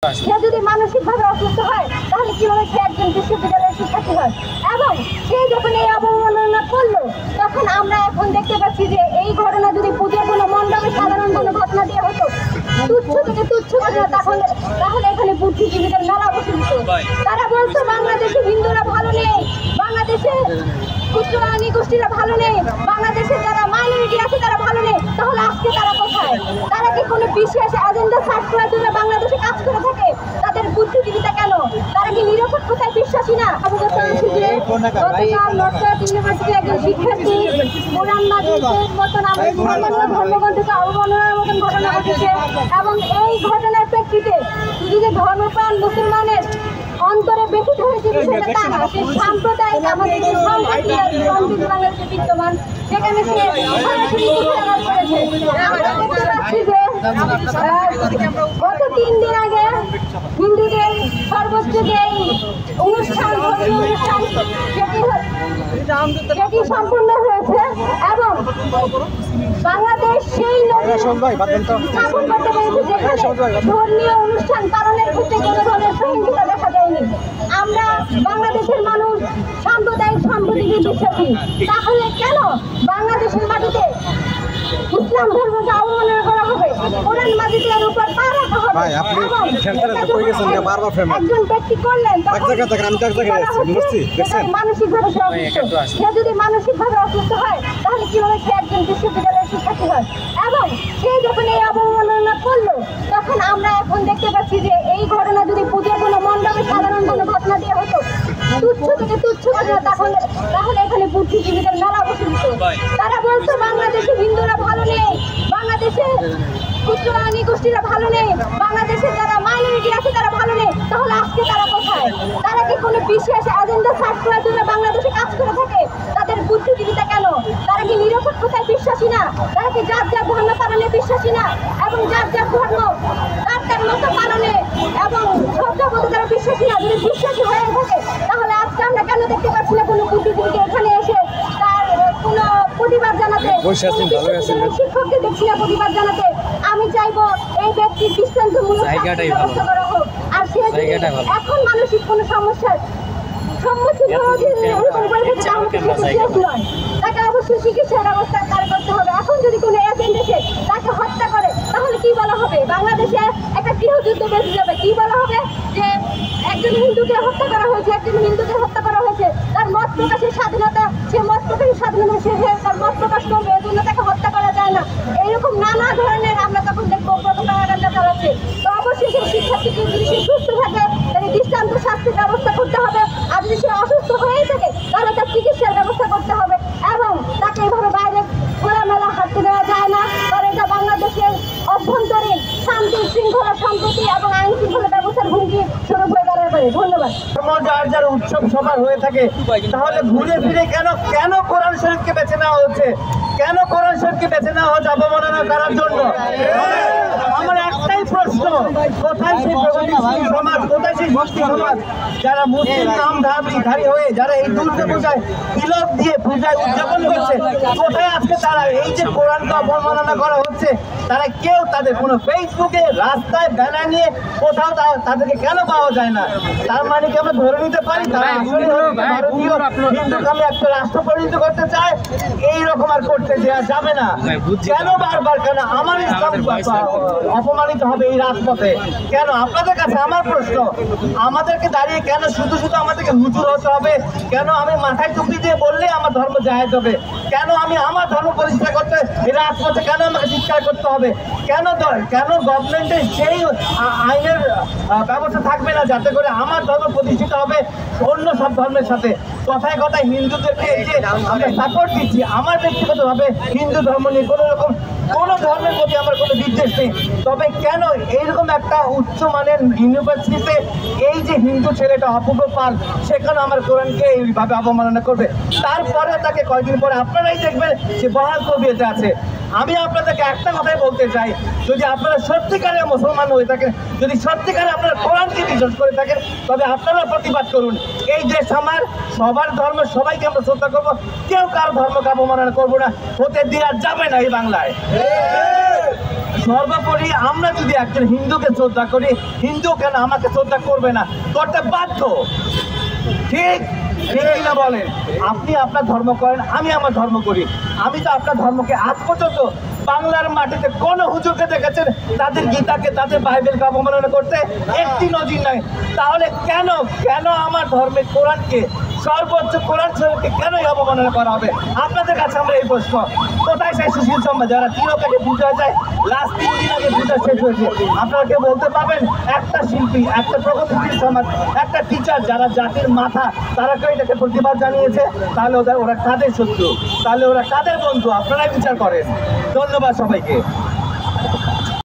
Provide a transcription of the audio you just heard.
সে যদি মানসিকভাবে অসুস্থ হয় তাহলে কিভাবে সে একজন বিশ্ববিদ্যালয়ের শিক্ষার্থী হয়। এবং সে যখন এই অবমাননা করলো তখন আমরা এখন দেখতে পাচ্ছি যে এই ঘটনা যদি পুজোর কোনো মণ্ডপে সাধারণ কোনো ঘটনা দিয়ে হতো, তুচ্ছ থেকে তুচ্ছ ঘটনা, তাহলে এখানে বুদ্ধিজীবীদের মেলা বসে দিত। তারা বলতো বাংলাদেশে হিন্দুরা ভালো নেই, বাংলাদেশে উচ্চবাহিনী গোষ্ঠীরা ভালো নেই, বাংলাদেশে যারা মাইনরিটি আছে তারা ভালো নেই। তাহলে আজকে তারা কোথায়? তারা কি কোনো বিশেষ এজেন্ডা সার্চ করার জন্য বাংলাদেশে কাজ করে থাকে? তাদের বুদ্ধিজীবীতা কেন? তারা কি নিরপেক্ষতায় বিশ্বাসী না? অবগত আছি যে গতকাল নর্থ ইউনিভার্সিটির একজন শিক্ষার্থী কোরআন মাজিদের মতন অন্যান্য ধর্মগ্রন্থকে অবমাননার মতন ঘটনা ঘটেছে। এবং এই ঘটনার প্রেক্ষিতে শুধু যে ধর্মপ্রাণ মুসলমানের অন্তরে ব্যথিত হয়েছে বিষয়টা তা না, সে সাম্প্রদায়িক আমাদের যে সংবিধান বাংলাদেশে বিদ্যমান সেখানে সে সরাসরি কুঠারাঘাত করেছে। আমরা দেখতে পাচ্ছি যে গত 3 দিন আগে হিন্দুদের সর্বোচ্চ যে অনুষ্ঠান, ধর্মীয় অনুষ্ঠান সেটি সম্পূর্ণ হয়েছে এবং বাংলাদেশ সেই স্থাপন করতে পেরেছে যেখানে ধর্মীয় অনুষ্ঠান পালনের ক্ষেত্রে কোনো ধরনের সহিংসতা দেখা যায়নি। আমরা বাংলাদেশের মানুষ সাম্প্রদায়িক সম্প্রীতিতে বিশ্বাসী, তাহলে কেন বাংলাদেশের মাটিতে ইসলাম ধর্মকে অবমাননা করা হবে, কোরআন মাজিদের উপর পা রাখা হবে? একজন ব্যক্তি করলেন মানসিকভাবে সে যদি মানসিকভাবে অসুস্থ হয় তাহলে কিভাবে সে একজন বিশ্ববিদ্যালয়ের শিক্ষার্থী হয়? এবং সে যখন এই অবমাননা করলো তখন আমরা এখন দেখতে পাচ্ছি যে এই ঘটনা যদি পুজোর কোনো মণ্ডপে সাধারণ কোনো ঘটনা দিয়ে হতো, তুচ্ছ থেকে তুচ্ছ ঘটনা, তাহলে এখানে বুদ্ধিজীবীদের মেলা বসে দিত। তারা বলতো বাংলাদেশে হিন্দুরা ভালো নেই, বাংলাদেশে উচ্চবাহিনী গোষ্ঠীরা ভালো নেই, বাংলাদেশে যারা মাইনরিটি আছে তারা ভালো নেই। তাহলে আজকে তারা কোথায়? তারা কি কোনো বিশেষ এজেন্ডা সার্চ করার জন্য বাংলাদেশে কাজ করে থাকে? তাদের বুদ্ধিজীবীতা কেন? তারা কি নিরপেক্ষতায় বিশ্বাসী না? তারা কি যার যার ধর্ম পালনে বিশ্বাসী না? এবং যার যার ধর্ম তার মতো পালনে এবং শ্রদ্ধাবোধে তারা বিশ্বাসী না? যদি বিশ্বাসী হয়ে থাকে তাহলে আজকে আমরা কেন দেখতে পাচ্ছি না কোনো বুদ্ধিজীবীকে এখানে এসে তার কোনো প্রতিবাদ জানাতে? শিক্ষককে দেখছি না প্রতিবাদ জানাতে। আমি চাইবো এই ব্যক্তির দৃষ্টান্তমূলক ব্যবস্থা করা হোক। আর সে এখন মানসিক কোনো সমস্যার সম্মুখীন তাকে অবশ্যই চিকিৎসার ব্যবস্থা তার করতে হবে। এখন যদি কোনো এজেন্ট এসে তাকে হত্যা করে তাহলে কি বলা হবে? বাংলাদেশে একটা গৃহযুদ্ধ বেঁচে যাবে। কি বলা হবে? যে একজন হিন্দুকে হত্যা করা হয়েছে, একজন হিন্দুকে হত্যা করা হয়েছে, তার মত প্রকাশের স্বাধীনতা, সে মত প্রকাশের স্বাধীনতা, সে তার মত প্রকাশ করবে, এজন্য তাকে হত্যা করা যায় না। এইরকম নানা ধরনের আমরা তখন দেখবো প্রোপাগান্ডা চালাচ্ছে। তো অবশ্যই সেই শিক্ষার্থীকে যদি সে সুস্থ থাকে তাকে দৃষ্টান্ত শাস্তির ব্যবস্থা করতে হবে। আর যদি সে অসুস্থ হয়ে থাকে তাহলে তার চিকিৎসার ব্যবস্থা করতে হবে এবং তাকে এভাবে বাইরে খোলামেলা হাঁটতে দেওয়া যায় না। কারণ এটা বাংলাদেশের অভ্যন্তরীণ শান্তি শৃঙ্খলা সম্প্রতি এবং আইন শৃঙ্খলা ব্যবস্থার হুমকি স্বরূপ হয়ে দাঁড়াতে পারে। ধন্যবাদ। যার উৎসব সভা হয়ে থাকে তাহলে ঘুরে ফিরে কেন কোরআন শরীফকে বেছে নেওয়া হচ্ছে? কেন কোরআন শরীফকে বেছে নেওয়া হচ্ছে অবমাননা করার জন্য? আমার একটাই প্রশ্ন, কোথায় সেই প্রগতিশীল সমাজ, কোথায় সেই মুসলিম সমাজ যারা মুসলিম নামধারী হয়ে যারা এই দুর্গা পূজায় তিলক দিয়ে পূজায় উদযাপন করছে, কোথায় আজকে তারা? এই যে কোরআনকে অবমাননা করা হচ্ছে, তারা কেউ তাদের কোনো ফেসবুকে রাস্তায় ব্যানার নিয়ে কোথাও তাদেরকে কেন পাওয়া যায় না? তার মানে কি আমরা ধরে নিতে পারি তারা আসলে ভারতীয় হিন্দুকে আমি একটা রাষ্ট্র পরিণত করতে চায়? এইরকম আর করতে দেওয়া যাবে না। কেন বারবার কেন আমার ইসলাম অপমানিত হবে এই রাজপথে? কেন? আপনাদের কাছে আমার প্রশ্ন, আমাদেরকে দাঁড়িয়ে কেন শুধু আমাদেরকে হুজুর হতে হবে? কেন আমি মাথায় টুপি দিয়ে বললেই আমার ধর্ম জায়েজ হবে? কেন আমি আমার ধর্ম প্রতিষ্ঠা করতে এই রাজপথে কেন আমাকে চিৎকার করতে হবে? কেন গভর্নমেন্টের সেই আইনের ব্যবস্থা থাকবে না যাতে করে আমার ধর্ম প্রতিষ্ঠিত হবে অন্য সব ধর্মের সাথে? কথায় হিন্দুদেরকে যে আমরা সাপোর্ট দিচ্ছি, আমার ব্যক্তিগতভাবে হিন্দু ধর্ম নিয়ে কোনো ধর্মের প্রতি আমার কোনো বিদ্বেষ নেই। তবে কেন এইরকম একটা উচ্চমানের ইউনিভার্সিটিতে এই যে হিন্দু ছেলেটা অপূর্ব পাল, সেখানে আমার কোরআনকে এইভাবে অবমাননা করবে? তারপরে তাকে কয়েকদিন পরে আপনারাই দেখবেন সে বহাল তবিয়তে আছে। আমি আপনাদেরকে একটা কথাই বলতে চাই, যদি আপনারা সত্যিকারের মুসলমান হয়ে থাকেন, যদি সত্যিকারে আপনারা কোরআনকে বিশ্বাস করে থাকেন, তবে আপনারা প্রতিবাদ করুন। এই দেশ আমার, সবার ধর্ম সবাইকে আমরা শ্রদ্ধা করবো, কেউ কারো ধর্মকে অবমাননা করবো না, হতে দেওয়া যাবে না এই বাংলায়। সর্বোপরি আমরা যদি একজন হিন্দুকে শ্রদ্ধা করি, হিন্দু কেন আমাকে শ্রদ্ধা করবে না? করতে বাধ্য। ঠিক ঠিক কিনা বলেন? আপনি আপনার ধর্ম করেন, আমি আমার ধর্ম করি। আমি তো আপনার ধর্মকে আজ পর্যন্ত বাংলার মাটিতে কোন হুজুরকে দেখেছেন তাদের গীতাকে, তাদের বাইবেলকে অবমাননা করতে? একটি নজির নাই। তাহলে কেন কেন আমার ধর্মের কোরআনকে, সর্বোচ্চ কোরআন শরীফকে কেনই অবমাননা করা হবে? আপনাদের কাছে আমরা এই প্রশ্ন, কোথায় সেই সুশীল সমাজ যারা তিলকাকে পুজো হয়ে যায়? লাস্ট 3 দিন আগে পূজা শেষ হয়েছে। আপনারা কেউ বলতে পারবেন একটা শিল্পী, একটা প্রগতিশীল সমাজ, একটা টিচার যারা জাতির মাথা, তারা কেউ এটাকে প্রতিবাদ জানিয়েছে? তাহলে ওরা কাদের শত্রু? তাহলে ওরা কাদের বন্ধু? আপনারাই বিচার করেন। ধন্যবাদ সবাইকে।